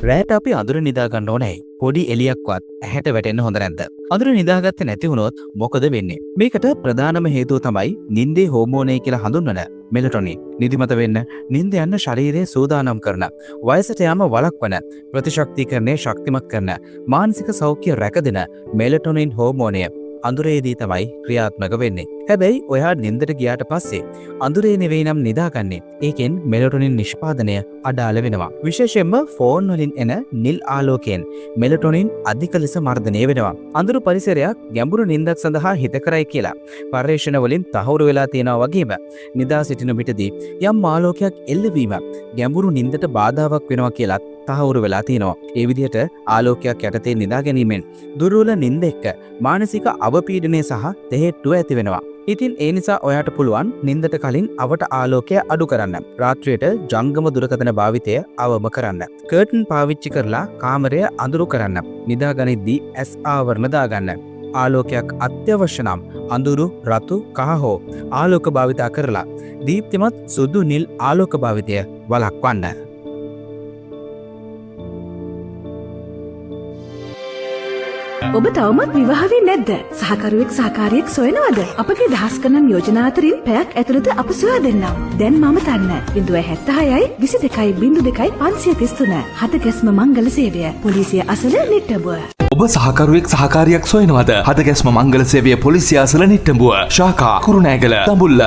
රෑට අපි අඳුර නිදා ගන්න ඕනේ. පොඩි එලියක්වත් ඇහැට වැටෙන්න හොඳ නැද්ද? අඳුර නිදාගත්තේ නැති වුණොත් මොකද වෙන්නේ? මේකට ප්‍රධානම හේතුව තමයි නිින්දේ හෝමෝනය කියලා හඳුන්වන මෙලටොනින්. නිදිමත වෙන්න, නිින්ද යන්න ශරීරය සූදානම් කරන, වයසට යාම වළක්වන, ප්‍රතිශක්තිකරණය ශක්තිමත් කරන, මානසික සෞඛ්‍ය රැකදෙන මෙලටොනින් හෝමෝනය අඳුරේදී තමයි ක්‍රියාත්මක වෙන්නේ. හැබැයි ඔයා නින්දට ගියාට පස්සේ අඳුරේ නෙවෙයි නම් නිදාගන්නේ. ඒකෙන් මෙලටොනින් නිෂ්පාදනය අඩාල වෙනවා. විශේෂයෙන්ම ෆෝන් වලින් එන නිල් ආලෝකයෙන් මෙලටොනින් අධික ලෙස මර්ධනය වෙනවා. අඳුරු පරිසරයක් ගැඹුරු නින්දක් සඳහා හිතකරයි කියලා පර්යේෂණ වලින් තහවුරු වෙලා තියෙනවා වගේම නිදා සිටින විටදී යම් ආලෝකයක් එල්ලවීම ගැඹුරු නින්දට බාධාවක් වෙනවා කියලා තහවුරු වෙලා තියෙනවා. ඒ විදිහට ආලෝකයක් යටතේ නිදා ගැනීමෙන් දුර්වල නින්ද එක්ක මානසික අවපීඩනය සහ තෙහෙට්ටුව ඇති වෙනවා. ඉතින් ඒ නිසා ඔයාට පුළුවන් නින්දට කලින් අවට ආලෝකය අඩු කරන්න. රාත්‍රියට ජංගම දුරකථන භාවිතය අවම කරන්න. කර්ටන් පාවිච්චි කරලා කාමරය අඳුරු කරන්න. නිදා ගනිද්දී ඇස් ආවරණ දාගන්න. ආලෝකයක් අත්‍යවශ්‍ය නම් අඳුරු, රතු, කහ හෝ ආලෝක භාවිතා කරලා දීප්තිමත් සුදු නිල් ආලෝක භාවිතය වළක්වන්න. ඔබ තවමත් විවාහ වෙන්නේ නැද්ද? සහකරුවෙක් සහකාරියෙක් සොයනවද? අපගේ දහස් ගණන් යෝජනා අතරින් පැයක් ඇතුළත අප සොයා දෙන්නම්. දැන් මම තන්න 076යි 22යි 533 හතගැස්ම මංගල සේවය. පොලිසිය අසල නිට්ටඹුව. ඔබ සහකරුවෙක් සහකාරියක් සොයනවද? හදගැස්ම මංගල සේවය පොලිසිය අසල නිට්ටඹුව. ශාඛා කුරුණෑගල දඹුල්ල.